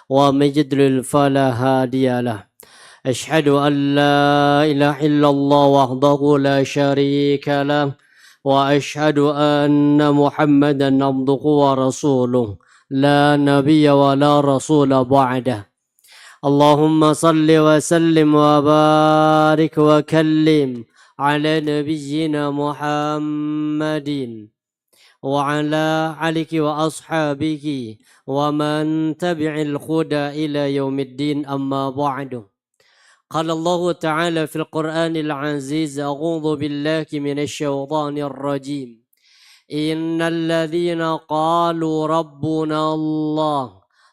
ومن يضلل فلا هادي له. أشهد أن لا إله إلا الله وحده لا شريك له وأشهد أن محمدا عبده ورسوله لا نبي ولا رسول بعده. اللهم صل وسلم وبارك وكلم على نبينا محمد وعلى آله وأصحابه ومن تبع الهدى إلى يوم الدين أما بعد. قال الله تعالى في القرآن العزيز أعوذ بالله من الشيطان الرجيم إن الذين قالوا ربنا الله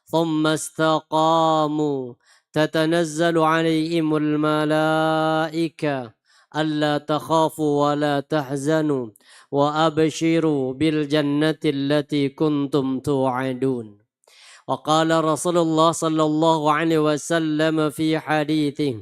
ثم استقاموا تتنزل عليهم الملائكة ألا تخافوا ولا تحزنوا وأبشروا بالجنة التي كنتم توعدون. وقال رسول الله صلى الله عليه وسلم في حديثه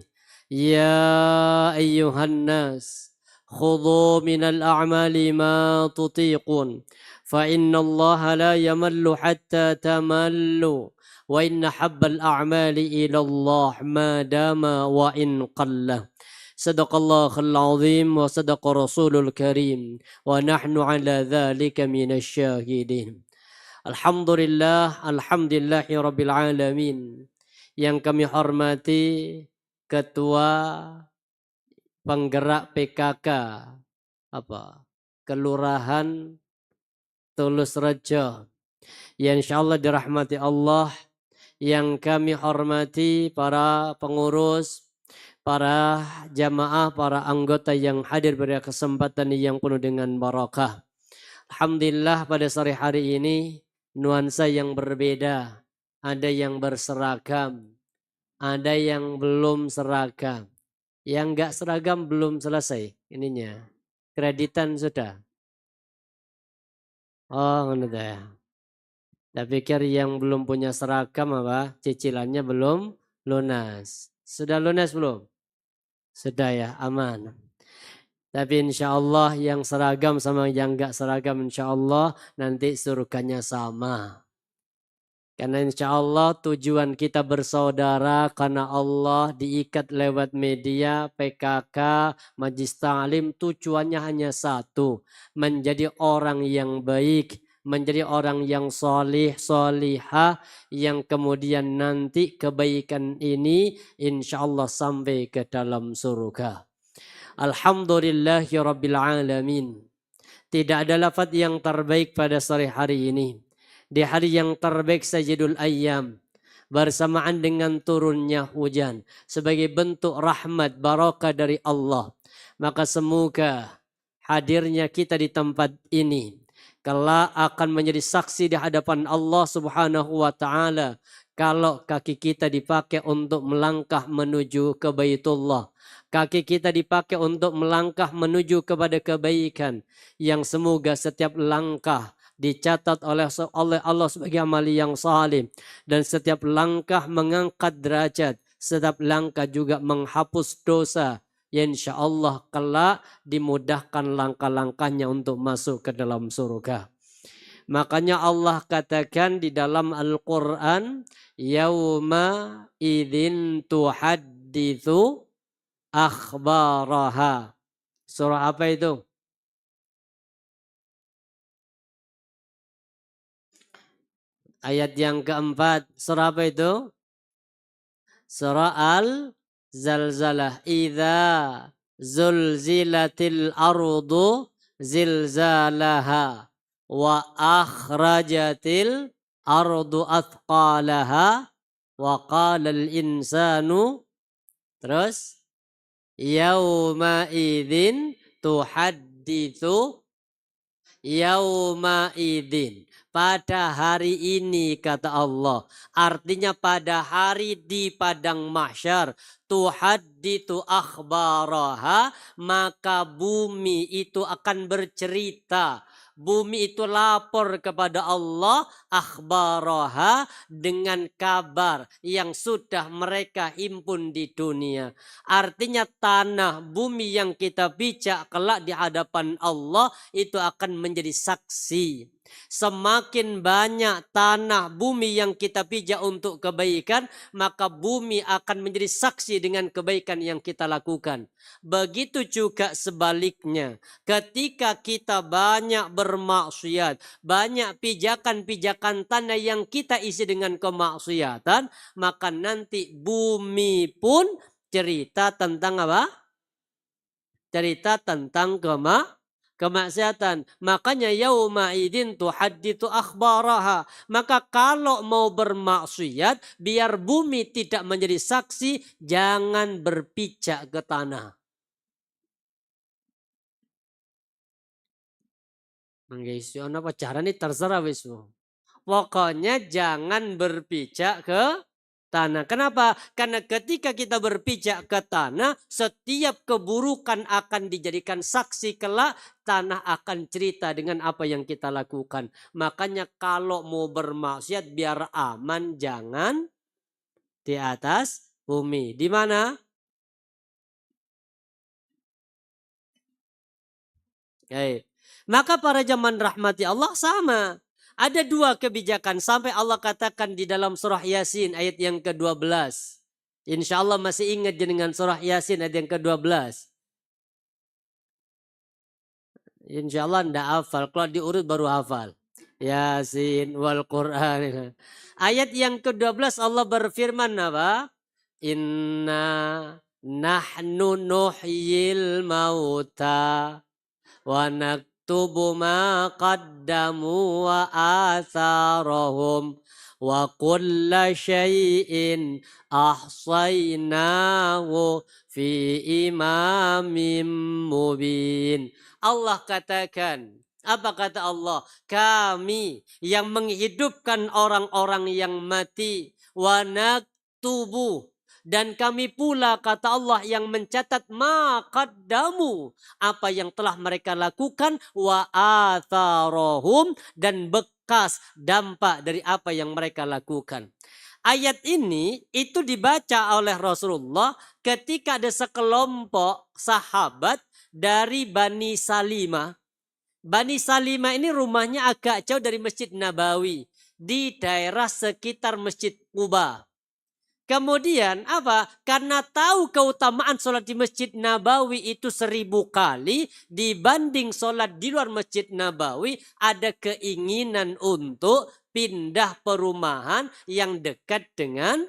يا أيها الناس خذوا من الأعمال ما تطيقون فإن الله لا يمل حتى تملوا وإن حب الأعمال إلى الله ما دام وإن قل. صدق الله العظيم وصدق رسول الكريم ونحن على ذلك من الشاهدين. Alhamdulillah, alhamdulillahirabbil alamin. Yang kami hormati Ketua Penggerak PKK Kelurahan Tulus Rejo, yang insyaallah dirahmati Allah. Yang kami hormati para pengurus, para jamaah, para anggota yang hadir pada kesempatan yang penuh dengan barakah. Alhamdulillah pada sore hari ini nuansa yang berbeda, ada yang berseragam, ada yang belum seragam. Yang enggak seragam belum selesai ininya. Kreditan sudah. Oh, ngono ya. Saya pikir yang belum punya seragam cicilannya belum lunas. Sudah lunas belum? Sudah ya, aman. Tapi insya Allah yang seragam sama yang enggak seragam insya Allah nanti surganya sama. Karena insya Allah tujuan kita bersaudara karena Allah diikat lewat media PKK, Majelis Ta'lim, tujuannya hanya satu. Menjadi orang yang baik, menjadi orang yang solih, solihah, yang kemudian nanti kebaikan ini insya Allah sampai ke dalam surga. Alhamdulillahirabbil alamin. Tidak ada lafaz yang terbaik pada sore hari ini. Di hari yang terbaik Sayyidul Ayyam, bersamaan dengan turunnya hujan sebagai bentuk rahmat barakah dari Allah. Maka semoga hadirnya kita di tempat ini kelak akan menjadi saksi di hadapan Allah Subhanahu wa taala kalau kaki kita dipakai untuk melangkah menuju ke Baitullah. Kaki kita dipakai untuk melangkah menuju kepada kebaikan yang semoga setiap langkah dicatat oleh Allah sebagai amal yang salih, dan setiap langkah mengangkat derajat, setiap langkah juga menghapus dosa. Ya insya Allah kelak dimudahkan langkah-langkahnya untuk masuk ke dalam surga. Makanya Allah katakan di dalam Al-Quran, yauma idzin tuhadditsu akhbaraha. Surah apa itu? Ayat yang keempat. Surah apa itu? Surah Al-Zalzalah. Idza zulzilatil ardu zilzalaha wa akhrajatil ardu athqalaha wa qalal insanu, terus yauma idzin tuhadditsu, yauma idzin, pada hari ini kata Allah, artinya pada hari di padang mahsyar, tuhadditsu akhbaraha, maka bumi itu akan bercerita. Bumi itu lapor kepada Allah, akhbaraha, dengan kabar yang sudah mereka himpun di dunia. Artinya tanah bumi yang kita bijak kelak di hadapan Allah itu akan menjadi saksi. Semakin banyak tanah bumi yang kita pijak untuk kebaikan, maka bumi akan menjadi saksi dengan kebaikan yang kita lakukan. Begitu juga sebaliknya, ketika kita banyak bermaksiat, banyak pijakan-pijakan tanah yang kita isi dengan kemaksiatan, maka nanti bumi pun cerita tentang apa? Cerita tentang kemaksiatan. Makanya yauma idin tuhadditsu akhbaraha. Maka kalau mau bermaksiat, biar bumi tidak menjadi saksi, jangan berpijak ke tanah. Guys, apa cara nih terserah wis. Pokoknya jangan berpijak ke tanah. Kenapa? Karena ketika kita berpijak ke tanah, setiap keburukan akan dijadikan saksi kelak. Tanah akan cerita dengan apa yang kita lakukan. Makanya kalau mau bermaksiat biar aman, jangan di atas bumi. Di mana? Maka para zaman rahmati Allah sama. Ada dua kebijakan sampai Allah katakan di dalam surah Yasin ayat yang ke-12. Insya Allah masih ingat dengan surah Yasin ayat yang ke-12. Insya Allah tidak hafal. Kalau diurut baru hafal. Yasin wal Quran. Ayat yang ke-12 Allah berfirman apa? Inna nahnu nuhyil mauta wa naktubu ma qaddamu wa atharahum wa kulla syai'in ahsaynahu fi imamin mubin. Allah katakan, apa kata Allah? Kami yang menghidupkan orang-orang yang mati, wa naktubu, dan kami pula kata Allah yang mencatat ma qaddamu, apa yang telah mereka lakukan, wa atharahum, dan bekas dampak dari apa yang mereka lakukan. Ayat ini itu dibaca oleh Rasulullah ketika ada sekelompok sahabat dari Bani Salimah. Bani Salimah ini rumahnya agak jauh dari Masjid Nabawi, di daerah sekitar Masjid Quba. Kemudian apa? Karena tahu keutamaan sholat di Masjid Nabawi itu 1000 kali dibanding sholat di luar Masjid Nabawi, ada keinginan untuk pindah perumahan yang dekat dengan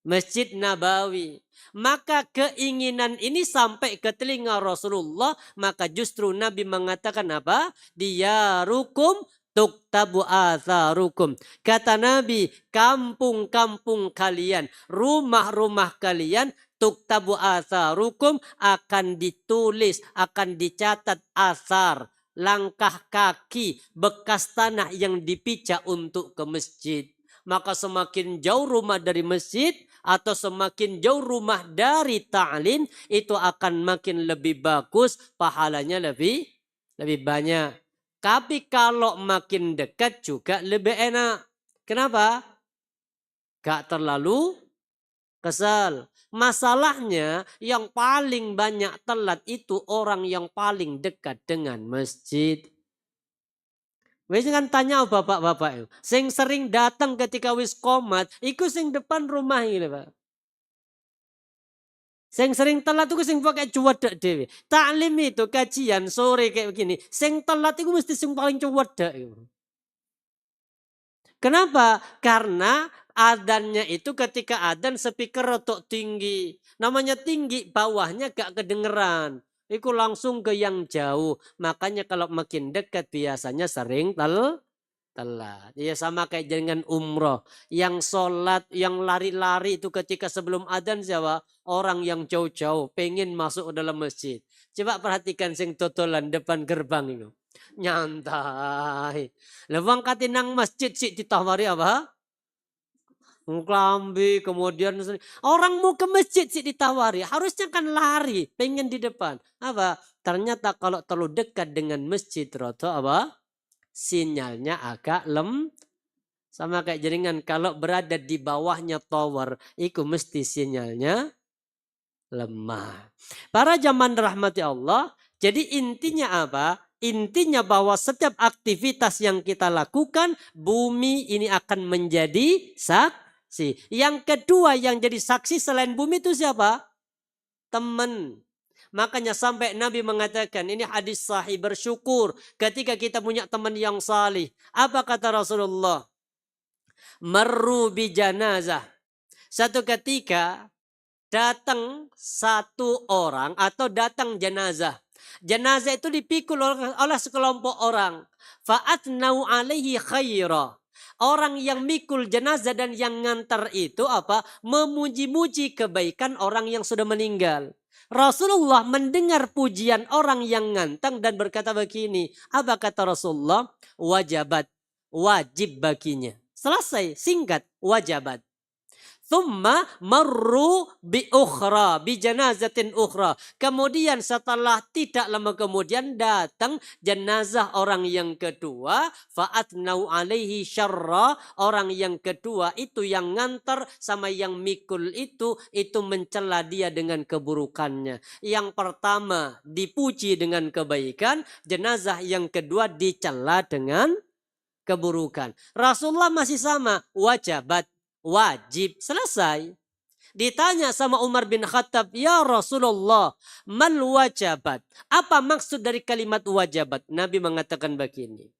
Masjid Nabawi. Maka keinginan ini sampai ke telinga Rasulullah, maka justru Nabi mengatakan apa? Diyarukum tuktabu atharukum. Kata Nabi, kampung-kampung kalian, rumah-rumah kalian, tuktabu atharukum, akan ditulis, akan dicatat asar, langkah kaki, bekas tanah yang dipijak untuk ke masjid. Maka semakin jauh rumah dari masjid atau semakin jauh rumah dari ta'lim, itu akan makin lebih bagus, pahalanya lebih banyak. Tapi kalau makin dekat juga lebih enak. Kenapa? Gak terlalu kesal. Masalahnya yang paling banyak telat itu orang yang paling dekat dengan masjid. Wis kan tanya bapak-bapak itu. Sing sering datang ketika wis komat, iku sing depan rumah ini, Pak. Sing sering telat itu sing pakai cuwedek dhewe. Taklim itu kajian sore kayak begini, sing telat itu mesti sing paling cuwedek itu. Kenapa? Karena adzannya itu ketika adzan speaker rotok tinggi. Namanya tinggi, bawahnya gak kedengeran. Itu langsung ke yang jauh. Makanya kalau makin dekat biasanya sering telat. Ya sama kayak dengan umroh. Yang sholat, yang lari-lari itu ketika sebelum adzan siapa? Orang yang jauh-jauh pengen masuk ke dalam masjid. Coba perhatikan sing totolan depan gerbang itu. Nyantai. Lewang katinang masjid sih ditawari apa? Klambi, kemudian orang mau ke masjid sih ditawari. Harusnya kan lari, pengen di depan. Apa? Ternyata kalau terlalu dekat dengan masjid, roto apa? Sinyalnya agak sama kayak jaringan. Kalau berada di bawahnya tower, itu mesti sinyalnya lemah. Para zaman rahmati Allah, jadi intinya apa? intinya bahwa setiap aktivitas yang kita lakukan, bumi ini akan menjadi saksi. Yang kedua yang jadi saksi selain bumi itu siapa? Teman. Makanya sampai Nabi mengatakan, ini hadis sahih, bersyukur ketika kita punya teman yang salih. Apa kata Rasulullah? Marru bi janazah. Satu ketika datang satu orang atau datang jenazah. Jenazah itu dipikul oleh sekelompok orang. Fa'atnau alaihi khaira. Orang yang mikul jenazah dan yang ngantar itu apa? Memuji-muji kebaikan orang yang sudah meninggal. Rasulullah mendengar pujian orang yang ngantang dan berkata begini. Apa kata Rasulullah? Wajabat. Wajib baginya. Selesai, singkat, wajabat. Thumma marru bi ukhra, bi janazatin ukhra. Kemudian setelah tidak lama kemudian datang jenazah orang yang kedua. Fa'atnau alaihi syarra. Orang yang kedua itu yang ngantar sama yang mikul itu mencela dia dengan keburukannya. Yang pertama dipuji dengan kebaikan. Jenazah yang kedua dicela dengan keburukan. Rasulullah masih sama, wajabat, wajib, selesai. Ditanya sama Umar bin Khattab, ya Rasulullah, mal wajabat? Apa maksud dari kalimat wajabat? Nabi mengatakan begini.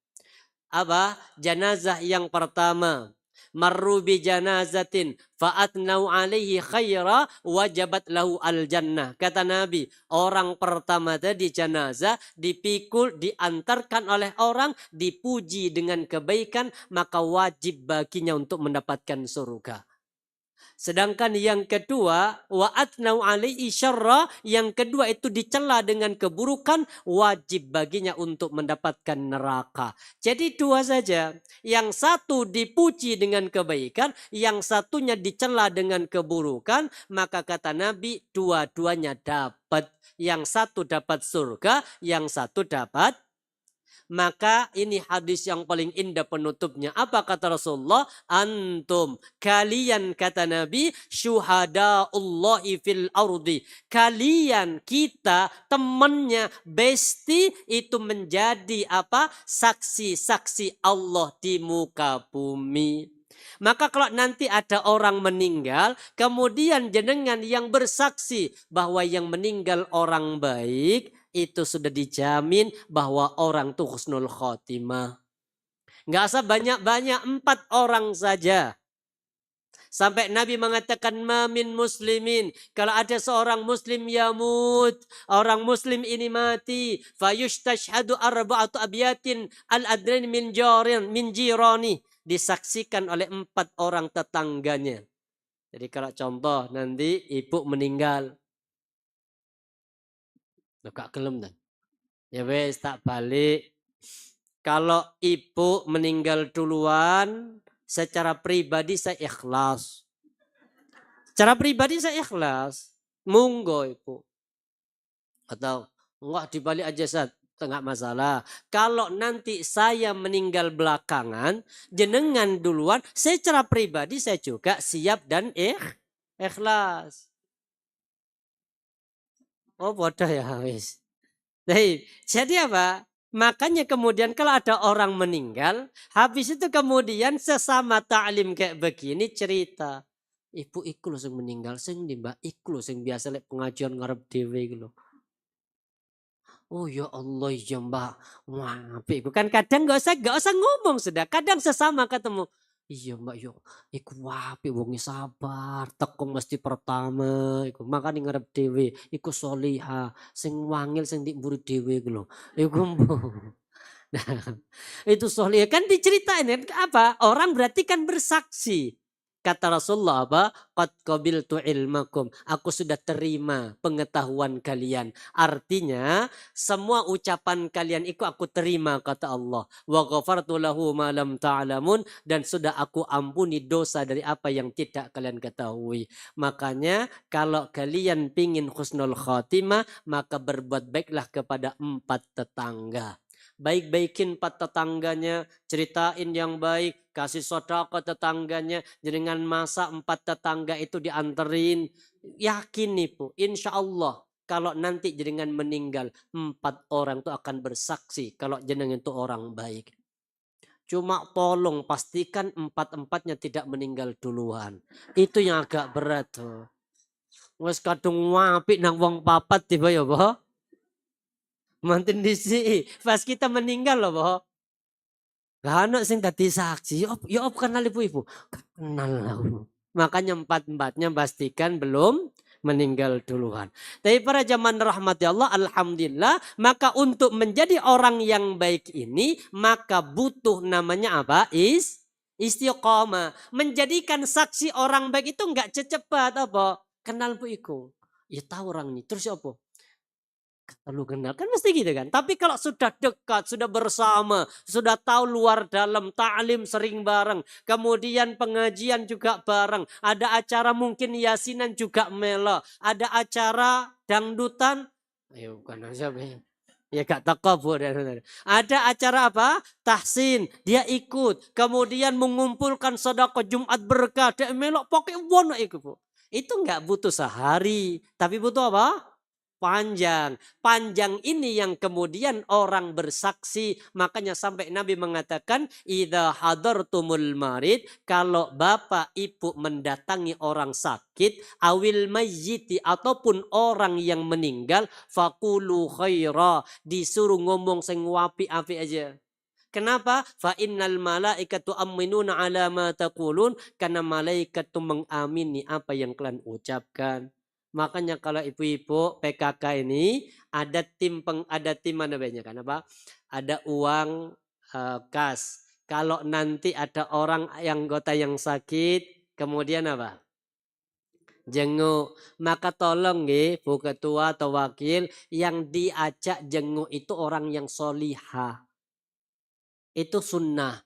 Apa? Jenazah yang pertama, marru bi janazatin fa'atnau alaihi khaira wajabat lahu al jannah. Kata Nabi, orang pertama tadi jenazah dipikul, diantarkan oleh orang, dipuji dengan kebaikan, maka wajib baginya untuk mendapatkan surga. Sedangkan yang kedua, wa'atnau alaihi syarra, yang kedua itu dicela dengan keburukan, wajib baginya untuk mendapatkan neraka. Jadi dua saja. Yang satu dipuji dengan kebaikan, yang satunya dicela dengan keburukan, maka kata Nabi dua-duanya dapat. Yang satu dapat surga, yang satu dapat. Maka ini hadis yang paling indah penutupnya. Apa kata Rasulullah? Antum, kalian kata Nabi, syuhadaullahi fil ardi. Kalian, kita, temannya, besti itu menjadi apa? Saksi-saksi Allah di muka bumi. Maka kalau nanti ada orang meninggal, kemudian jenengan yang bersaksi bahwa yang meninggal orang baik, itu sudah dijamin bahwa orang itu husnul khotimah. Nggak usah banyak-banyak, 4 orang saja. Sampai Nabi mengatakan mamin muslimin. Kalau ada seorang muslim yamut, orang muslim ini mati, fayushtashhadu arba'atu abyatin al-adrin min jirani. Disaksikan oleh 4 orang tetangganya. Jadi kalau contoh nanti ibu meninggal. Gak gelem dan. Ya wes tak balik. Kalau ibu meninggal duluan, secara pribadi saya ikhlas. Secara pribadi saya ikhlas. Monggo ibu. Atau enggak dibalik aja Sat, enggak masalah. Kalau nanti saya meninggal belakangan, jenengan duluan, secara pribadi saya juga siap dan ikhlas. Oh bodoh ya wis. Jadi apa? Makanya kemudian kalau ada orang meninggal, habis itu kemudian sesama ta'lim kayak begini cerita. Ibu iku lho sing meninggal, sing ndi Mbak iku lho sing biasa lek pengajian ngarep dhewe iku lho. Oh ya Allah ya Mbak. Wah, iku kan kadang enggak usah ngomong sudah. Kadang sesama ketemu. Iya Mbak yo, iku wapi wonge sabar, tekung mesti pertama, iku makane ngarep dhewe, iku soliha, sing wangil sing ndik mburi dhewe iku lho. Iku nah, itu soliha kan diceritain kan apa? Orang berarti kan bersaksi. Kata Rasulullah apa? Qad qabiltu ilmakum. Aku sudah terima pengetahuan kalian. Artinya semua ucapan kalian itu aku terima kata Allah. Wa ghafartu lahu ma lam ta'lamun, dan sudah aku ampuni dosa dari apa yang tidak kalian ketahui. Makanya kalau kalian pingin husnul khatimah, maka berbuat baiklah kepada 4 tetangga. Baik-baikin 4 tetangganya, ceritain yang baik, kasih sedekah tetangganya, dengan masa 4 tetangga itu dianterin. Yakin nih Bu, insya Allah kalau nanti jenengan meninggal, 4 orang itu akan bersaksi kalau jenengan itu orang baik. Cuma tolong pastikan 4-empatnya tidak meninggal duluan. Itu yang agak berat tuh. Wes kadung apik nang wong papat tiba ya, Boh. Mantin disi. Pas kita meninggal loh, Boh. Gak ana sing dadi saksi. Ya op kenal ibu-ibu. Kenal aku. Makanya 4-empatnya pastikan belum meninggal duluan. Tapi para zaman rahmati Allah, alhamdulillah, maka untuk menjadi orang yang baik ini, maka butuh namanya apa? Istiqomah. Menjadikan saksi orang baik itu enggak cepat apa? Kenal bu iku. Ya tahu orang ini. Terus apa? Lalu kenal kan mesti gitu kan. Tapi kalau sudah dekat, sudah bersama, sudah tahu luar dalam, ta'lim sering bareng, kemudian pengajian juga bareng, ada acara mungkin yasinan juga melo, ada acara dangdutan, ayo bukan siapa ya gak takabur. Ada acara apa? Tahsin, dia ikut, kemudian mengumpulkan sedekah Jumat berkah, dia melok pokoknya wono ikut bu. Itu nggak butuh sehari, tapi butuh apa? Panjang. Panjang ini yang kemudian orang bersaksi. Makanya sampai Nabi mengatakan, idza hadartumul marid, kalau bapak ibu mendatangi orang sakit, awil mayyiti, ataupun orang yang meninggal, faqulu khaira, disuruh ngomong sing wapi-api aja. Kenapa? Fa innal malaikatu aminuna ala ma taqulun, karena malaikat itu mengamini apa yang kalian ucapkan. Makanya kalau ibu-ibu PKK ini ada tim mana banyak kan apa? Ada uang kas. Kalau nanti ada orang yang anggota yang sakit, kemudian apa? Jenguk. Maka tolong nggih Bu Ketua atau wakil yang diajak jenguk itu orang yang solihah. Itu sunnah.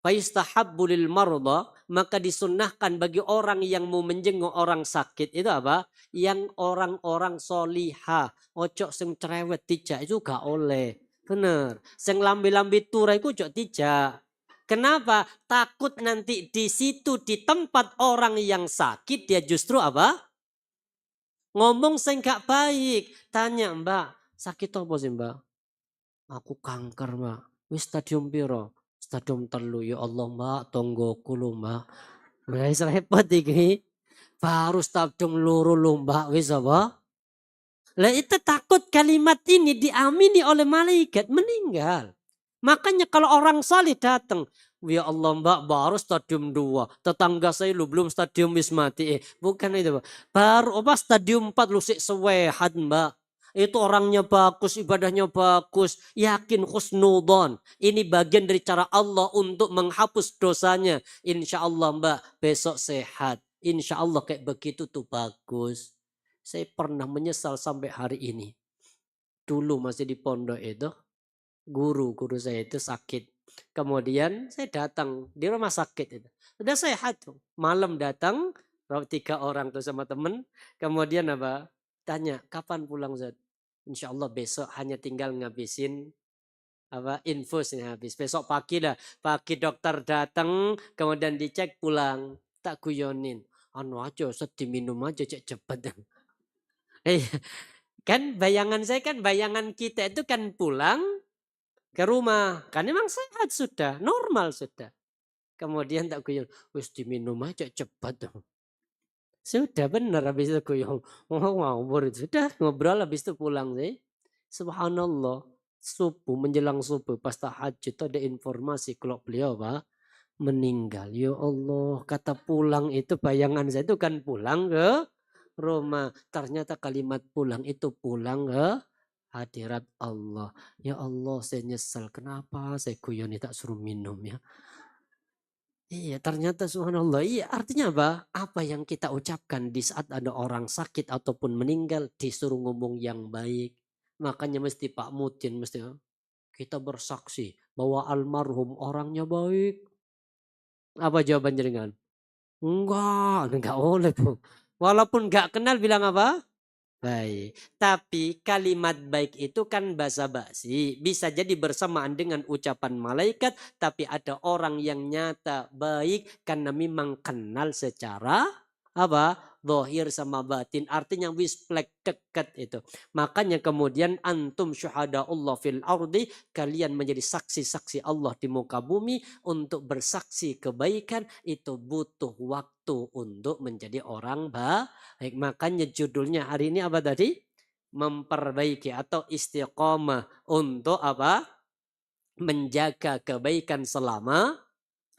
Faistahabbu lil marda, maka disunnahkan bagi orang yang mau menjenguk orang sakit itu apa? Yang orang-orang soliha. Ojo sing cerewet dijak itu gak oleh. Bener. Sing lambi-lambi turai itu ojo dijak. Kenapa? Takut nanti di situ di tempat orang yang sakit dia justru apa? Ngomong sing gak baik. Tanya Mbak, sakit apa sih Mbak? Aku kanker Mbak. Wis stadium piro? Stadium 3. Ya Allah Mbak, tonggoku lho Mbak. Wis repot iki. Baru stadium 2 lho Mbak, wis apa? Lah itu takut kalimat ini diamini oleh malaikat meninggal. Makanya kalau orang salih datang, ya Allah Mbak baru stadium 2. Tetangga saya lu belum stadium wis mati. Bukan itu Mbak. Baru apa stadium 4 lu sik sewehat Mbak. Itu orangnya bagus, ibadahnya bagus, yakin husnudon. Ini bagian dari cara Allah untuk menghapus dosanya. Insya Allah Mbak besok sehat. Insya Allah kayak begitu tuh bagus. Saya pernah menyesal sampai hari ini. Dulu masih di pondok itu, guru saya itu sakit. Kemudian saya datang di rumah sakit itu. Sudah sehat tuh. Malam datang, 3 orang tuh sama temen. Kemudian apa? Tanya, kapan pulang Zat? Insya Allah besok hanya tinggal ngabisin apa infusnya habis. Besok pagi lah, pagi dokter datang, kemudian dicek pulang. Tak guyonin. Anu aja, diminum aja cek cepet. Kan bayangan saya kan bayangan kita itu kan pulang ke rumah. Kan memang sehat sudah, normal sudah. Kemudian tak guyon, wis diminum aja cepat. Sudah benar habis itu guyon. Ngawur sudah ngobrol habis itu pulang sih. Subhanallah. Subuh menjelang subuh pas tahajud ada informasi kalau beliau apa? Meninggal. Ya Allah, kata pulang itu bayangan saya itu kan pulang ke rumah. Ternyata kalimat pulang itu pulang ke hadirat Allah. Ya Allah, saya nyesal. Kenapa saya guyon tak suruh minum ya? Iya, ternyata subhanallah. Iya, artinya apa? Apa yang kita ucapkan di saat ada orang sakit ataupun meninggal disuruh ngomong yang baik. Makanya mesti Pak Mutin mesti kita bersaksi bahwa almarhum orangnya baik. Apa jawaban jaringan? Enggak boleh tuh. Walaupun enggak kenal bilang apa? Baik. Tapi kalimat baik itu kan basa-basi. Bisa jadi bersamaan dengan ucapan malaikat. Tapi ada orang yang nyata baik karena memang kenal secara apa? Zahir sama batin. Artinya wisplek dekat itu. Makanya kemudian antum syuhadaullah fil ardi. Kalian menjadi saksi-saksi Allah di muka bumi. Untuk bersaksi kebaikan itu butuh waktu untuk menjadi orang baik. Makanya judulnya hari ini apa tadi? Memperbaiki atau istiqomah. Untuk apa? Menjaga kebaikan selama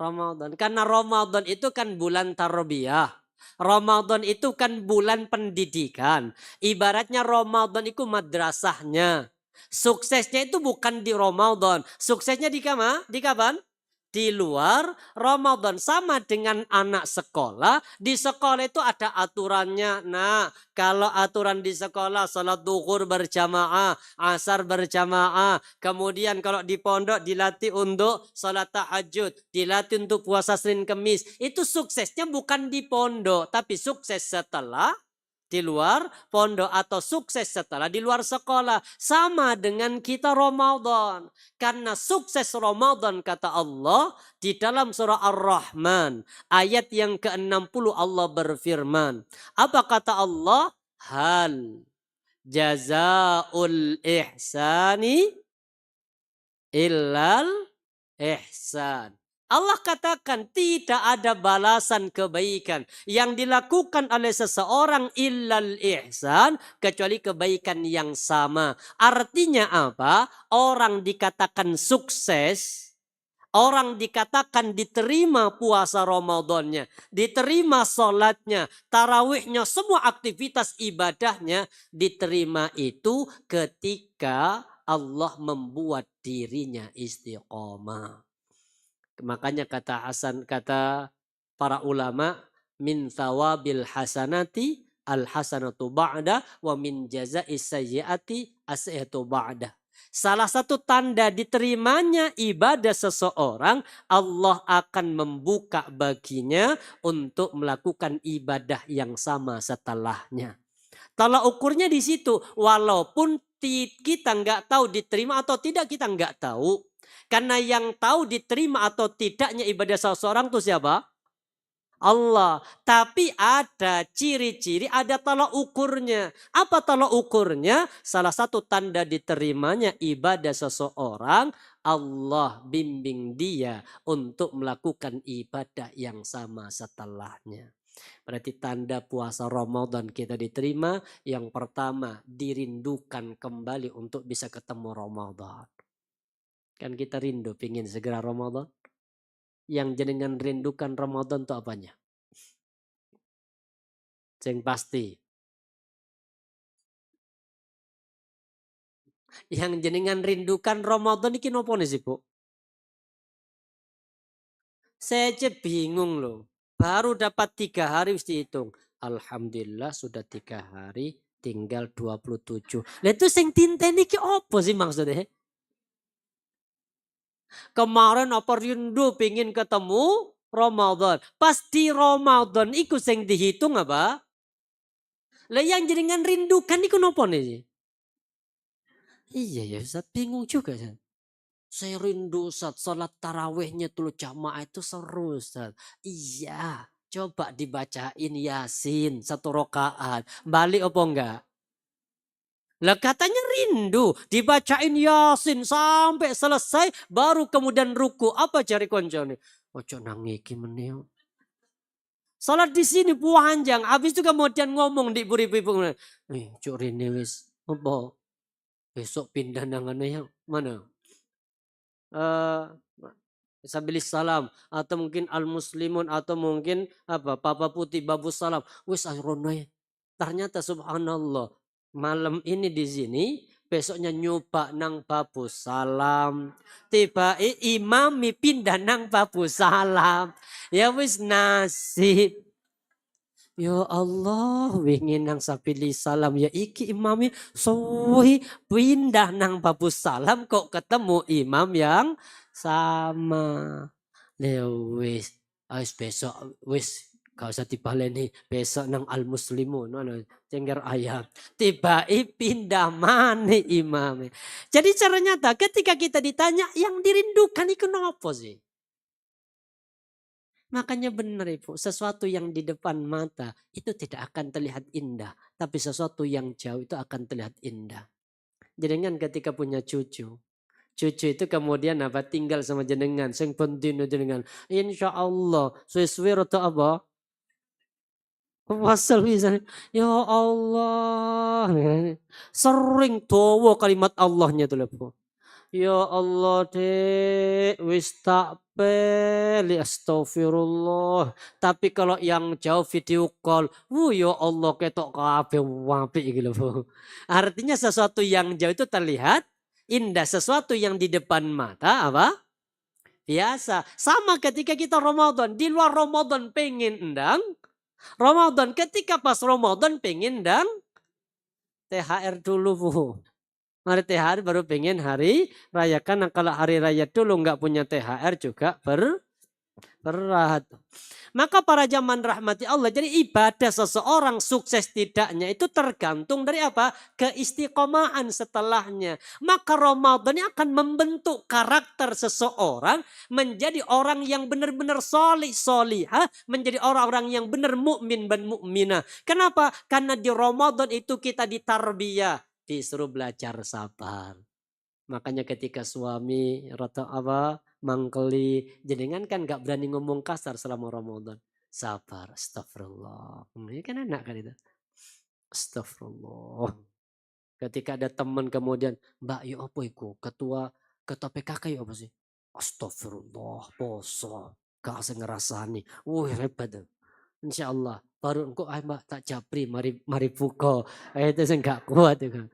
Ramadan. Karena Ramadan itu kan bulan tarbiyah. Ramadan itu kan bulan pendidikan. Ibaratnya Ramadan itu madrasahnya. Suksesnya itu bukan di Ramadan. Suksesnya di kapan? Di kapan? Di luar Ramadan. Sama dengan anak sekolah. Di sekolah itu ada aturannya. Nah, kalau aturan di sekolah salat duhur berjamaah, asar berjamaah. Kemudian kalau di pondok dilatih untuk salat tahajud, dilatih untuk puasa Senin Kemis. Itu suksesnya bukan di pondok, tapi sukses setelah di luar pondok atau sukses setelah di luar sekolah. Sama dengan kita Ramadan. Karena sukses Ramadan kata Allah di dalam surah Ar-Rahman. Ayat yang ke-60 Allah berfirman. Apa kata Allah? Hal jazaul ihsani illal ihsan. Allah katakan tidak ada balasan kebaikan yang dilakukan oleh seseorang illal ihsan kecuali kebaikan yang sama. Artinya apa? Orang dikatakan sukses, orang dikatakan diterima puasa Ramadannya, diterima sholatnya, tarawihnya, semua aktivitas ibadahnya diterima itu ketika Allah membuat dirinya istiqomah. Makanya kata para ulama, min thawabil hasanati al hasanatu ba'da wa min jaza'is sayyiati as-sayyiatu ba'da. Salah satu tanda diterimanya ibadah seseorang, Allah akan membuka baginya untuk melakukan ibadah yang sama setelahnya. Tolak ukurnya di situ, walaupun kita nggak tahu diterima atau tidak, kita nggak tahu. Karena yang tahu diterima atau tidaknya ibadah seseorang itu siapa? Allah. Tapi ada ciri-ciri, ada tolak ukurnya. Apa tolak ukurnya? Salah satu tanda diterimanya ibadah seseorang, Allah bimbing dia untuk melakukan ibadah yang sama setelahnya. Berarti tanda puasa Ramadan kita diterima. Yang pertama, dirindukan kembali untuk bisa ketemu Ramadan. Kan kita rindu pingin segera Ramadan. Yang jenengan rindukan Ramadan itu apanya? Yang pasti. Yang jenengan rindukan Ramadan ini apa nih sih, Bu? Saya aja bingung loh. Baru dapat 3 hari mesti dihitung. Alhamdulillah sudah 3 hari, tinggal 27. Lah itu sing tinteni ki apa sih maksudnya? Kemarin apa rindu pengen ketemu Ramadan. Pas di Ramadan iku sing dihitung apa? Lah yang jenengan rindukan iku nopo nih? Iya ya Ustaz, bingung juga Ustaz. Saya rindu Ustaz, salat tarawihnya tuh jamaah itu seru Ustaz. Iya, coba dibacain Yasin 1 rakaat. Balik apa enggak? Lah katanya rindu, dibacain Yasin sampai selesai baru kemudian ruku. Apa cari koncone? Ojo nangiki meneh. Salat di sini panjang, habis itu kemudian ngomong di buri-buri. Cuk rene wis apa? Besok pindah nangane yang mana? Sabilis salam atau mungkin al muslimun atau mungkin apa Papa Putih Babu Salam. Wis akhirnya ternyata subhanallah malam ini di sini besoknya nyoba nang Babu Salam. Tiba imami pindah nang Babu Salam. Ya wis nasib. Ya Allah, wingin nang sapili salam ya iki imami suwi pindah nang Babu Salam kok ketemu imam yang sama. Lewis, besok wis gak usah dibaleni besok nang Al Muslimun cengger ayam. Tiba pindah mana imam. Jadi cara nyata ketika kita ditanya yang dirindukan itu apa sih? Makanya benar Ibu, sesuatu yang di depan mata itu tidak akan terlihat indah. Tapi sesuatu yang jauh itu akan terlihat indah. Jenengan ketika punya cucu. Cucu itu kemudian apa? Tinggal sama jenengan. Sing penting jenengan. Insya Allah. Sesuai atau apa? Wasal misalnya. Ya Allah. Sering tawa kalimat Allahnya tuh lepo. Ya Allah dek, wis tak beli astagfirullah. Tapi kalau yang jauh video call, ya Allah ketok kabeh apik iki lho. Artinya sesuatu yang jauh itu terlihat indah, sesuatu yang di depan mata apa? Biasa. Sama ketika kita Ramadan, di luar Ramadan pengen endang, Ramadan ketika pas Ramadan pengen endang THR dulu Bu. Hari THR baru pengen hari raya. Karena kalau hari raya dulu nggak punya THR juga berat. Maka para jamaah rahmati Allah. Jadi ibadah seseorang sukses tidaknya itu tergantung dari apa? Keistiqomahan setelahnya. Maka Ramadan ini akan membentuk karakter seseorang menjadi orang yang benar-benar solihah, menjadi orang-orang yang benar mukmin dan mukminah. Kenapa? Karena di Ramadan itu kita ditarbiyah, disuruh belajar sabar. Makanya ketika suami rata apa mangkeli jenengan kan gak berani ngomong kasar selama Ramadan. Sabar, astagfirullah. Ini kan enak kan itu. Astagfirullah. Ketika ada teman kemudian, Mbak yuk apa itu? Ketua PKK yuk apa sih? Astagfirullah, poso. Gak usah ngerasani. Hebat. Insya Allah. Baru engkau Mbak tak japri, mari buka. Itu saya gak kuat itu.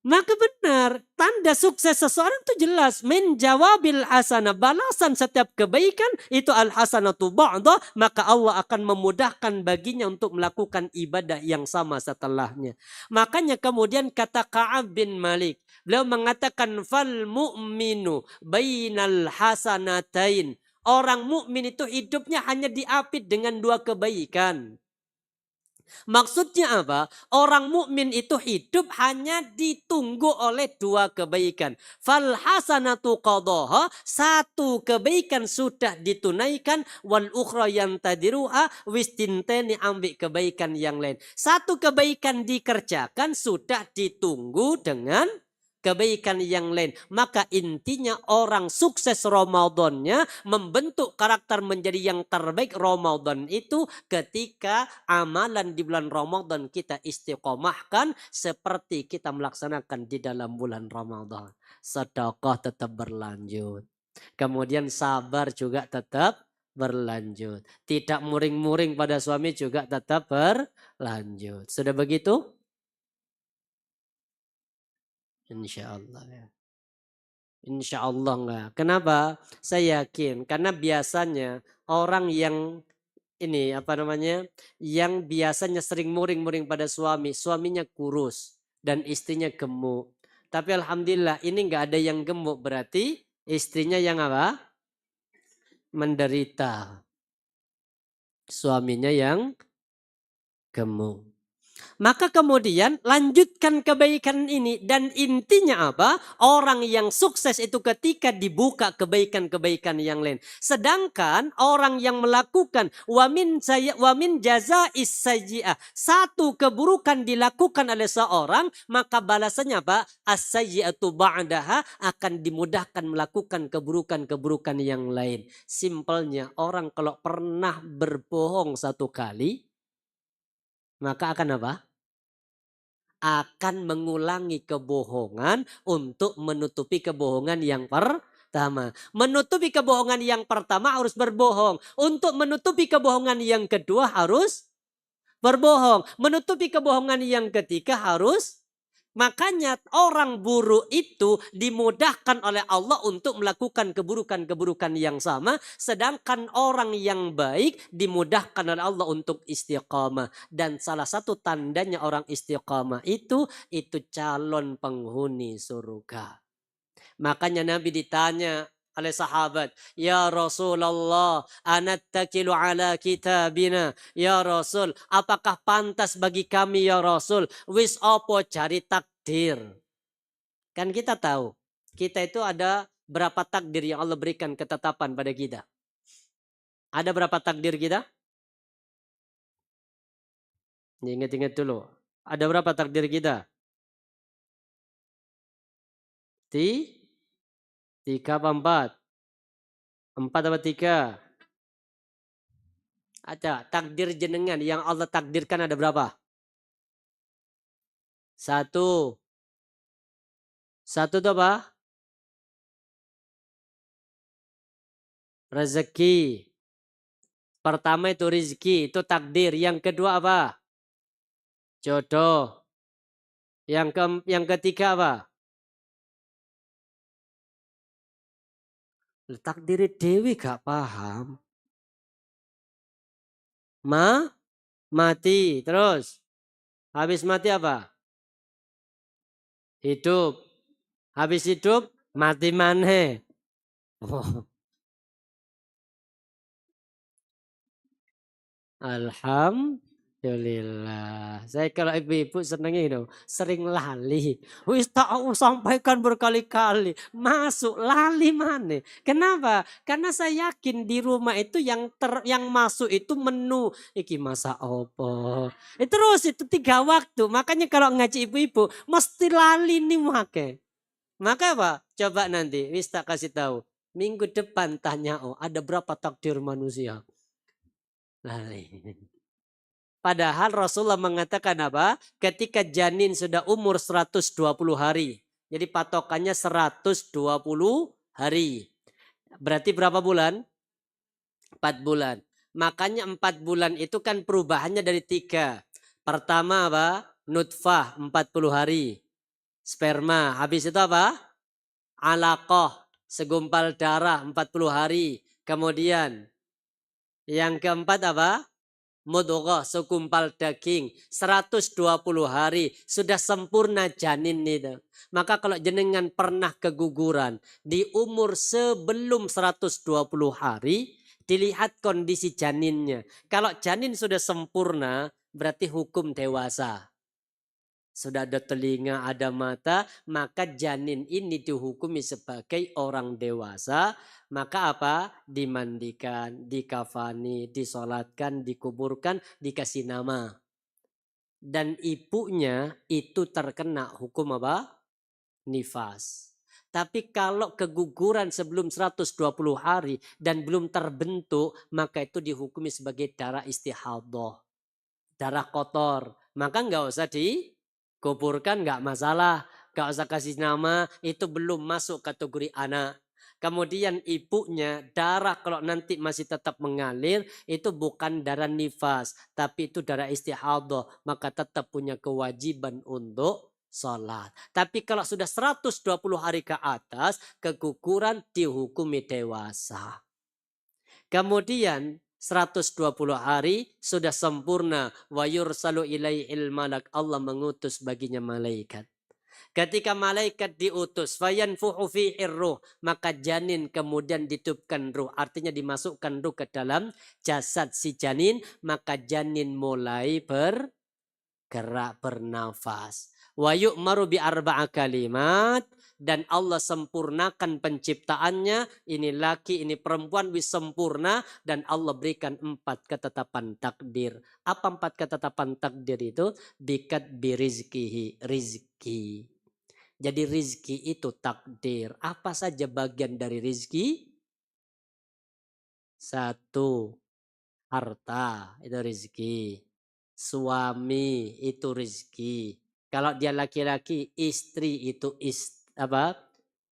Maka benar, tanda sukses seseorang itu jelas. Menjawabil hasanah, balasan setiap kebaikan itu al-hasanatu ba'da. Maka Allah akan memudahkan baginya untuk melakukan ibadah yang sama setelahnya. Makanya kemudian kata Ka'ab bin Malik. Beliau mengatakan, fal mu'minu bainal hasanatain. Orang mukmin itu hidupnya hanya diapit dengan dua kebaikan. Maksudnya apa? Orang mukmin itu hidup hanya ditunggu oleh dua kebaikan. Fal hasanatu qadaha, satu kebaikan sudah ditunaikan, wal ukhra yantadiruha wistinteni ambil kebaikan yang lain. Satu kebaikan dikerjakan sudah ditunggu dengan kebaikan yang lain. Maka intinya orang sukses Ramadannya membentuk karakter menjadi yang terbaik Ramadan itu ketika amalan di bulan Ramadan kita istiqomahkan seperti kita melaksanakan di dalam bulan Ramadan. Sedekah tetap berlanjut. Kemudian sabar juga tetap berlanjut. Tidak muring-muring pada suami juga tetap berlanjut. Sudah begitu? Insya Allah ya. Insya Allah enggak. Kenapa? Saya yakin karena biasanya orang yang ini apa namanya, yang biasanya sering muring-muring pada suami, suaminya kurus dan istrinya gemuk. Tapi alhamdulillah ini enggak ada yang gemuk, berarti istrinya yang apa? Menderita. Suaminya yang gemuk. Maka kemudian lanjutkan kebaikan ini dan intinya apa? Orang yang sukses itu ketika dibuka kebaikan-kebaikan yang lain. Sedangkan orang yang melakukan wamin jaza'is sayyi'ah, satu keburukan dilakukan oleh seorang, maka balasannya apa? As-sayyi'atu ba'daha, akan dimudahkan melakukan keburukan-keburukan yang lain. Simpelnya orang kalau pernah berbohong satu kali, maka akan apa? Akan mengulangi kebohongan untuk menutupi kebohongan yang pertama. Menutupi kebohongan yang pertama harus berbohong. Untuk menutupi kebohongan yang kedua harus berbohong. Menutupi kebohongan yang ketiga harus. Makanya orang buruk itu dimudahkan oleh Allah untuk melakukan keburukan-keburukan yang sama. Sedangkan orang yang baik dimudahkan oleh Allah untuk istiqamah. Dan salah satu tandanya orang istiqamah itu calon penghuni surga. Makanya Nabi ditanya oleh sahabat, ya Rasulullah, anattakilu ala kitabina, ya Rasul, apakah pantas bagi kami ya Rasul, wis opo cari takdir. Kan kita tahu, kita itu ada berapa takdir yang Allah berikan ketetapan pada kita. Ada berapa takdir kita? Ingat-ingat dulu. Ada berapa takdir kita? Tiga apa empat? Empat apa tiga? Ada takdir jenengan yang Allah takdirkan ada berapa? Satu. Satu itu apa? Rezeki. Pertama itu rezeki, itu takdir. Yang kedua apa? Jodoh. Yang ketiga apa? Takdir dewi gak paham. Mati. Terus habis mati apa? Hidup. Habis hidup mati maneh. Oh. Alhamdulillah. Saya kalau ibu-ibu senengnya itu sering lali. Wis tak sampaikan berkali-kali. Masuk lali mana? Kenapa? Karena saya yakin di rumah itu yang masuk itu menu. Iki masak apa? Terus itu 3 waktu. Makanya kalau ngaji ibu-ibu mesti lali nih make. Maka apa? Coba nanti wis tak kasih tahu. Minggu depan tanya ada berapa takdir manusia? Lali. Padahal Rasulullah mengatakan apa? Ketika janin sudah umur 120 hari. Jadi patokannya 120 hari. Berarti berapa bulan? 4 bulan. Makanya 4 bulan itu kan perubahannya dari 3. Pertama apa? Nutfah 40 hari. Sperma. Habis itu apa? Alaqah. Segumpal darah 40 hari. Kemudian yang keempat apa? Mudghah, segumpal daging, 120 hari sudah sempurna janin itu. Maka kalau jenengan pernah keguguran di umur sebelum 120 hari, dilihat kondisi janinnya. Kalau janin sudah sempurna, berarti hukum dewasa. Sudah ada telinga, ada mata, maka janin ini dihukumi sebagai orang dewasa. Maka apa? Dimandikan, dikafani, disolatkan, dikuburkan, dikasih nama. Dan ibunya itu terkena hukum apa? Nifas. Tapi kalau keguguran sebelum 120 hari dan belum terbentuk, maka itu dihukumi sebagai darah istihadah. Darah kotor. Maka nggak usah dikuburkan, nggak masalah. Nggak usah kasih nama, itu belum masuk kategori anak. Kemudian ibunya darah kalau nanti masih tetap mengalir itu bukan darah nifas, tapi itu darah istihadah, maka tetap punya kewajiban untuk sholat. Tapi kalau sudah 120 hari ke atas, keguguran dihukumi dewasa. Kemudian 120 hari sudah sempurna, wa yursalu ilaihil malak, Allah mengutus baginya malaikat. Ketika malaikat diutus, fayanfuhu fihi ruh, maka janin kemudian ditiupkan ruh, artinya dimasukkan ruh ke dalam jasad si janin, maka janin mulai bergerak, bernafas. Wa yu'maru bi arba'a kalimat, dan Allah sempurnakan penciptaannya, ini laki, ini perempuan, wis sempurna, dan Allah berikan 4 ketetapan takdir. Apa 4 ketetapan takdir itu? Bikat birizkihi, rizki. Jadi rizki itu takdir. Apa saja bagian dari rizki? 1, harta itu rizki. Suami itu rizki. Kalau dia laki-laki, istri itu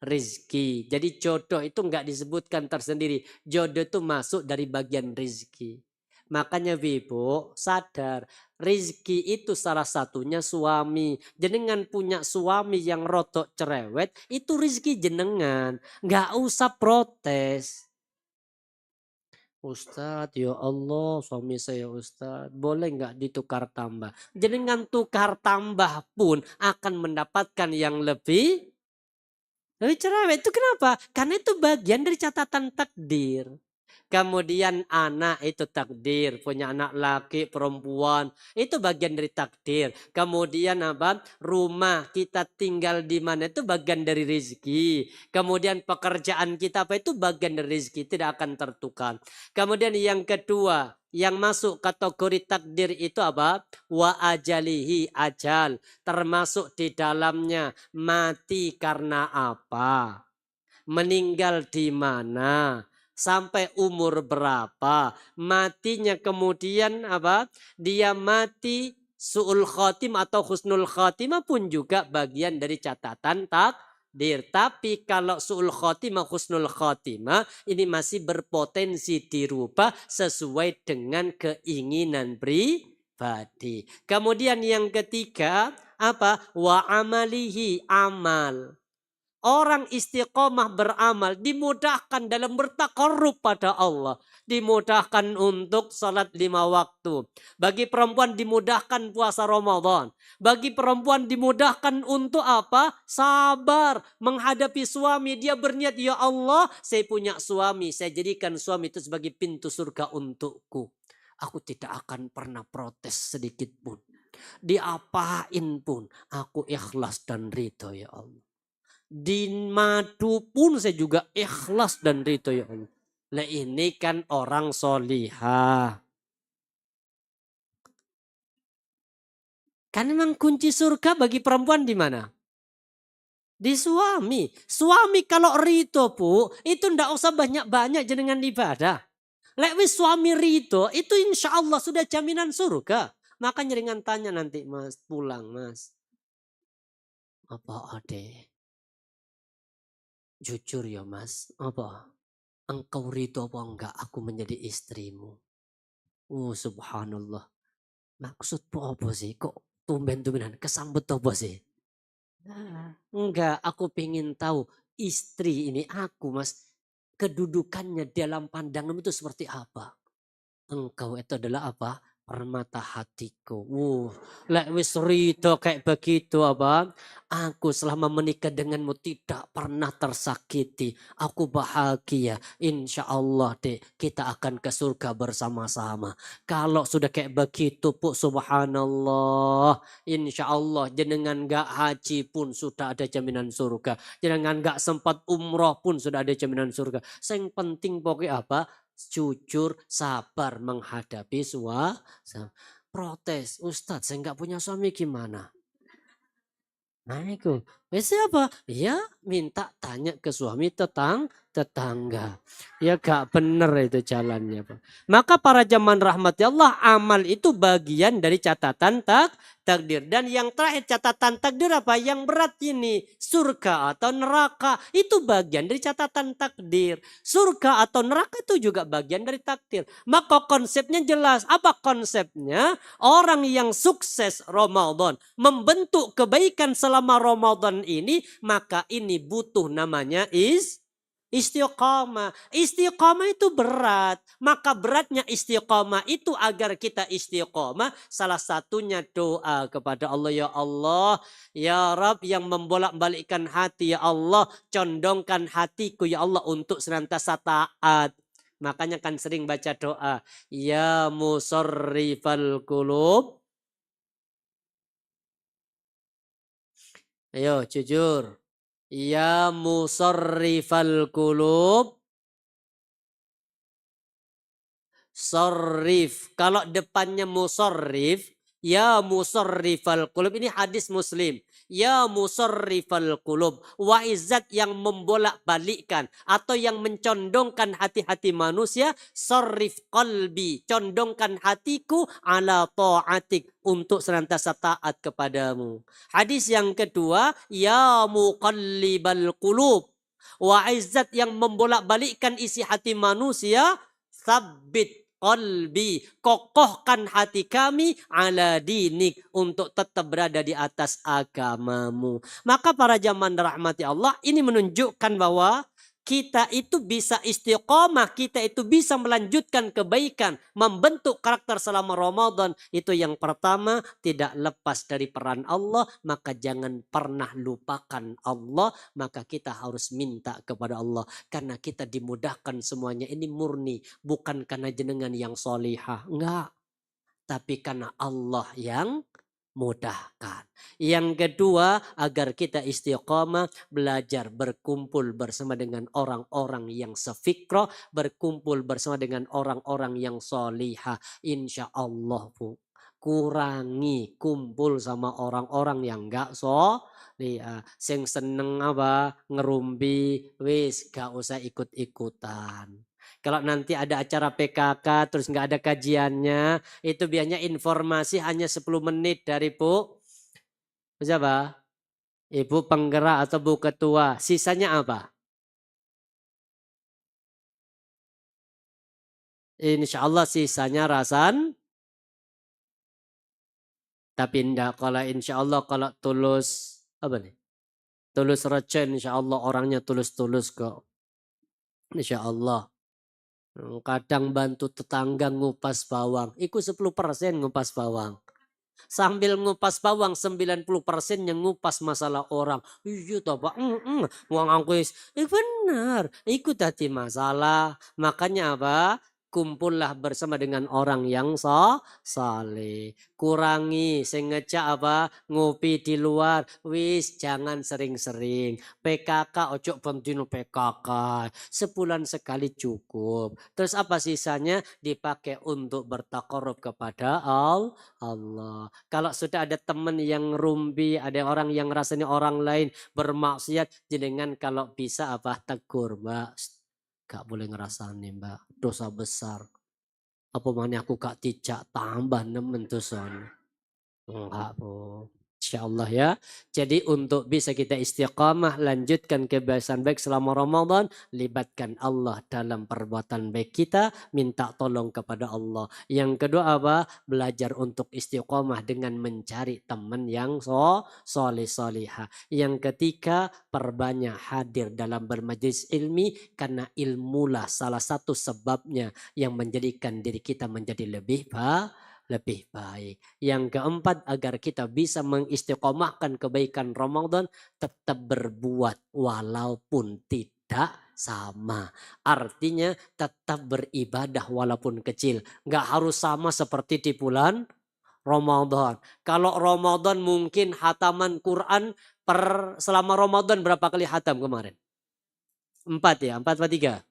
rizki. Jadi jodoh itu enggak disebutkan tersendiri. Jodoh itu masuk dari bagian rizki. Makanya Ibu sadar, rizki itu salah satunya suami. Jenengan punya suami yang rotok cerewet, itu rizki jenengan. Enggak usah protes. Ustadz, ya Allah suami saya Ustadz, boleh nggak ditukar tambah? Jenengan tukar tambah pun akan mendapatkan yang lebih cerewet. Itu kenapa? Karena itu bagian dari catatan takdir. Kemudian anak itu takdir, punya anak laki, perempuan, itu bagian dari takdir. Kemudian apa? Rumah kita tinggal di mana itu bagian dari rezeki. Kemudian pekerjaan kita apa itu bagian dari rezeki, tidak akan tertukar. Kemudian yang kedua, yang masuk kategori takdir itu apa? Wa ajalihi, ajal. Termasuk di dalamnya mati karena apa? Meninggal di mana, sampai umur berapa, matinya kemudian apa? Dia mati su'ul khotim atau husnul khotimah pun juga bagian dari catatan takdir. Tapi kalau su'ul khotimah, husnul khotimah ini masih berpotensi dirubah sesuai dengan keinginan pribadi. Kemudian yang ketiga apa? Wa amalihi, amal. Orang istiqomah beramal dimudahkan dalam bertakarrub pada Allah. Dimudahkan untuk salat 5 waktu. Bagi perempuan dimudahkan puasa Ramadan. Bagi perempuan dimudahkan untuk apa? Sabar menghadapi suami. Dia berniat, ya Allah, saya punya suami. Saya jadikan suami itu sebagai pintu surga untukku. Aku tidak akan pernah protes sedikit pun. Diapain pun aku ikhlas dan ridho, ya Allah. Di madu pun saya juga ikhlas dan ridho, ya Allah. Nah ini kan orang solihah. Kan memang kunci surga bagi perempuan di mana? Di suami. Suami kalau ridho, Bu, itu ndak usah banyak-banyak jenengan ibadah. Lek wis suami ridho, itu insya Allah sudah jaminan surga. Makanya dengan tanya nanti Mas pulang, Mas. Apa ade? Jujur ya Mas, apa? Engkau ridho apa enggak aku menjadi istrimu? Subhanallah. Maksudmu apa sih? Kok tumben-tumbenan kesambet apa sih? Enggak, aku pengen tahu istri ini aku Mas, kedudukannya dalam pandangan itu seperti apa? Engkau itu adalah apa? Permata hatiku. Lek wis rito kayak begitu apa? Aku selama menikah denganmu tidak pernah tersakiti. Aku bahagia. Insya Allah deh kita akan ke surga bersama-sama. Kalau sudah kayak begitu pun subhanallah. Insya Allah jenengan gak haji pun sudah ada jaminan surga. Jenengan gak sempat umroh pun sudah ada jaminan surga. Yang penting pokoknya apa? Jujur, sabar menghadapi protes. Ustadz, saya nggak punya suami gimana? Nah itu, siapa? Ya minta tanya ke suami tetangga. Ya gak bener itu jalannya, Pak. Maka para jamaah rahmati Allah, amal itu bagian dari catatan takdir. Dan yang terakhir catatan takdir apa? Yang berat ini, surga atau neraka, itu bagian dari catatan takdir. Surga atau neraka itu juga bagian dari takdir. Maka konsepnya jelas. Apa konsepnya? Orang yang sukses Ramadan, membentuk kebaikan selama Ramadan ini, maka ini butuh namanya istiqomah. Istiqomah itu berat. Maka beratnya istiqomah itu agar kita istiqomah. Salah satunya doa kepada Allah. Ya Allah, ya Rabb yang membolak-balikkan hati. Ya Allah, condongkan hatiku ya Allah untuk senantiasa taat. Makanya kan sering baca doa. Ya musarrifal qulub. Ayo jujur. Ya musarrifal qulub. Sorrif. Kalau depannya musarrif. Ya musarrifal qulub. Ini hadis Muslim. Ya musarrifal qulub. Wa'izat yang membolak-balikkan. Atau yang mencondongkan hati-hati manusia. Sarrif qalbi. Condongkan hatiku ala ta'atik. Untuk senantiasa taat kepadamu. Hadis yang kedua. Ya muqallibal qulub. Wa'izat yang membolak-balikkan isi hati manusia. Sabbit qalbi, kokohkan hati kami ala dinik untuk tetap berada di atas agamamu. Maka para jamaah rahmati Allah, ini menunjukkan bahwa kita itu bisa istiqomah, kita itu bisa melanjutkan kebaikan, membentuk karakter selama Ramadan. Itu yang pertama, tidak lepas dari peran Allah, maka jangan pernah lupakan Allah, maka kita harus minta kepada Allah. Karena kita dimudahkan semuanya ini murni, bukan karena jenengan yang solihah, enggak. Tapi karena Allah yang mudahkan. Yang kedua, agar kita istiqamah, belajar berkumpul bersama dengan orang-orang yang sefikroh, berkumpul bersama dengan orang-orang yang solihah. Insya Allah, Bu. Kurangi kumpul sama orang-orang yang enggak solihah. Sing seneng apa? Ngerumpi, wis gak usah ikut-ikutan. Kalau nanti ada acara PKK terus nggak ada kajiannya, itu biasanya informasi hanya 10 menit dari Bu. Siapa? Ibu penggerak atau Bu ketua. Sisanya apa? Insya Allah sisanya rasan. Tapi enggak, kalau insya Allah kalau tulus, apa nih? Tulus receh insya Allah orangnya tulus-tulus kok. Insya Allah. Kadang bantu tetangga ngupas bawang. Ikut 10% ngupas bawang. Sambil ngupas bawang 90% yang ngupas masalah orang. Iya toh Pak. Wong aku benar. Ikut hati masalah. Makanya apa? Kumpullah bersama dengan orang yang saleh. Kurangi sengaja apa? Ngopi di luar. Wis jangan sering-sering. PKK ojo bentino PKK. Sebulan sekali cukup. Terus apa sisanya? Dipakai untuk bertakarub kepada Allah. Kalau sudah ada teman yang rumpi, ada orang yang rasanya orang lain bermaksiat, jenengan kalau bisa apa tegur, Mbak. Gak boleh ngerasani, Mbak. Dosa besar. Apa mana aku gak tidak tambah nemen dosa. Enggak, Bu. Insya Allah ya. Jadi untuk bisa kita istiqamah, lanjutkan kebiasaan baik selama Ramadan, libatkan Allah dalam perbuatan baik kita, minta tolong kepada Allah. Yang kedua apa? Belajar untuk istiqamah dengan mencari teman yang soleh solihah. Yang ketiga, perbanyak hadir dalam bermajlis ilmi, karena ilmulah salah satu sebabnya yang menjadikan diri kita menjadi lebih baik. Yang keempat, agar kita bisa mengistiqomahkan kebaikan Ramadan, tetap berbuat walaupun tidak sama. Artinya tetap beribadah walaupun kecil. Nggak harus sama seperti di bulan Ramadan. Kalau Ramadan mungkin hataman Quran selama Ramadan berapa kali hatam kemarin? 4 ya, 4 atau 3?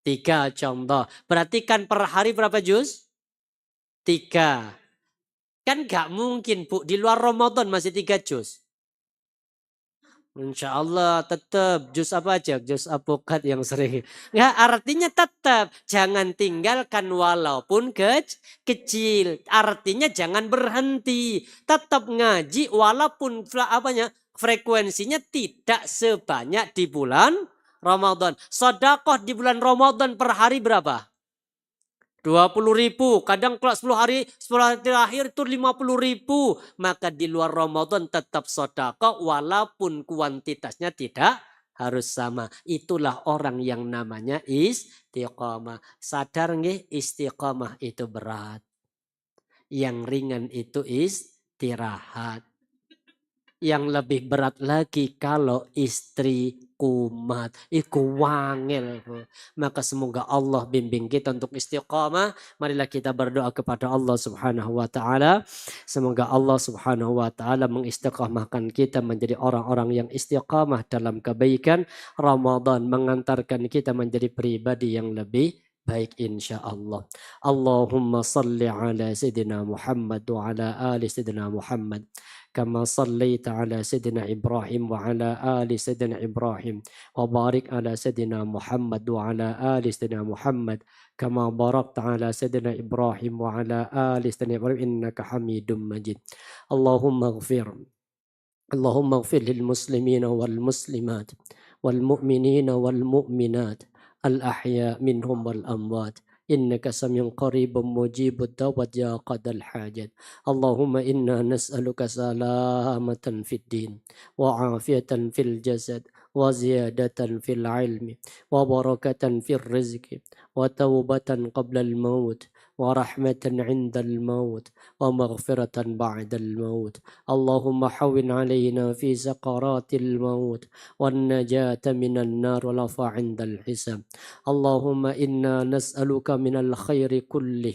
3 contoh. Berarti kan per hari berapa juz? 3. Kan gak mungkin Bu, di luar Ramadan masih 3 juz. Insya Allah tetap juz apa aja, juz apokat yang sering. Nggak, artinya tetap jangan tinggalkan walaupun kecil. Artinya jangan berhenti, tetap ngaji walaupun frekuensinya tidak sebanyak di bulan Ramadan. Sedekah di bulan Ramadan per hari berapa? 20.000, kadang kalau 10 hari terakhir itu 50.000. Maka di luar Ramadan tetap sedekah walaupun kuantitasnya tidak harus sama. Itulah orang yang namanya istiqamah. Sadar nggih, istiqamah itu berat. Yang ringan itu istirahat. Yang lebih berat lagi kalau istri kumat, iku wangil. Maka semoga Allah bimbing kita untuk istiqamah. Marilah kita berdoa kepada Allah Subhanahu wa taala. Semoga Allah Subhanahu wa taala mengistiqamahkan kita menjadi orang-orang yang istiqamah dalam kebaikan. Ramadan mengantarkan kita menjadi pribadi yang lebih baik insya Allah. Allahumma salli ala Sayyidina Muhammad wa ala ali Sayyidina Muhammad. كما صليت على سيدنا إبراهيم وعلى آل سيدنا إبراهيم وبارك على سيدنا محمد وعلى آل سيدنا محمد كما باركت على سيدنا إبراهيم وعلى آل سيدنا إبراهيم إنك حميد مجيد. اللهم اغفر للمسلمين والمسلمات والمؤمنين والمؤمنات الأحياء منهم والأموات إنك سميع قريب مجيب الدعوة يا قضى الحاجات. اللهم إنا نسألك سلامة في الدين وعافية في الجسد وزيادة في العلم وبركة في الرزق وتوبة قبل الموت ورحمة عند الموت ومغفرة بعد الموت. اللهم حون علينا في سكرات الموت والنجاة من النار والعفو عند الحساب. اللهم إنا نسألك من الخير كله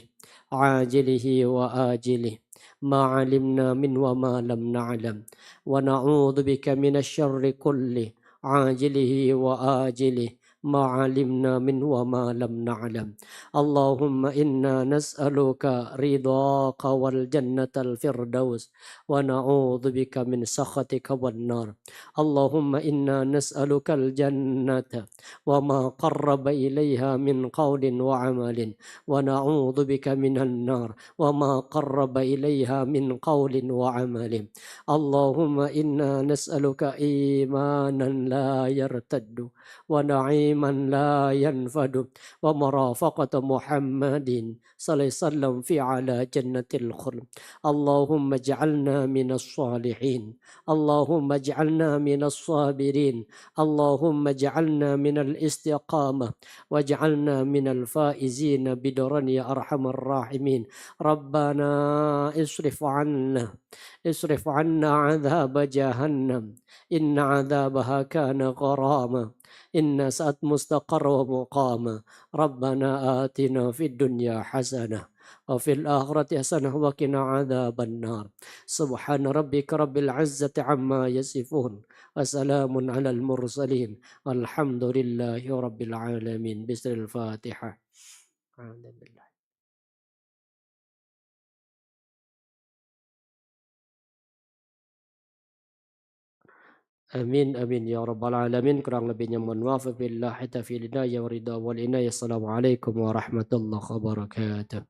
عاجله وآجله ما علمنا من وما لم نعلم، ونعوذ بك من الشر كله عاجله وآجله ما علمنا من وما لم نعلم. اللهم إنا نسألك رضاك والجنة الفردوس ونعوذ بك من سخطك والنار. اللهم إنا نسألك الجنة وما قرب إليها من قول وعمل، ونعوذ بك من النار وما قرب إليها من قول وعمل. اللهم إنا نسألك إيمانا لا يرتد ونعيما لا ينفد ومرافقة محمد صلى الله عليه وسلم في على جنة الخلد. اللهم اجعلنا من الصالحين، اللهم اجعلنا من الصابرين، اللهم اجعلنا من الاستقامة واجعلنا من الفائزين بدرا يا أرحم الراحمين. ربنا اصرف عنا عذاب جهنم إن عذابها كان غراما إن ساءت مستقر ومقاما. ربنا آتنا في الدنيا حسنة وفي الآخرة حسنة وقنا عذاب النار. سبحان ربك رب العزة عما يصفون وسلام على المرسلين والحمد لله رب العالمين. بسم الفاتحة. أعوذ بالله. Amin amin ya rabbal alamin. Kurang lebihnya mohon maaf. Billahi taufiq hidayah wa ridha wal inayah. Assalamualaikum warahmatullahi wabarakatuh.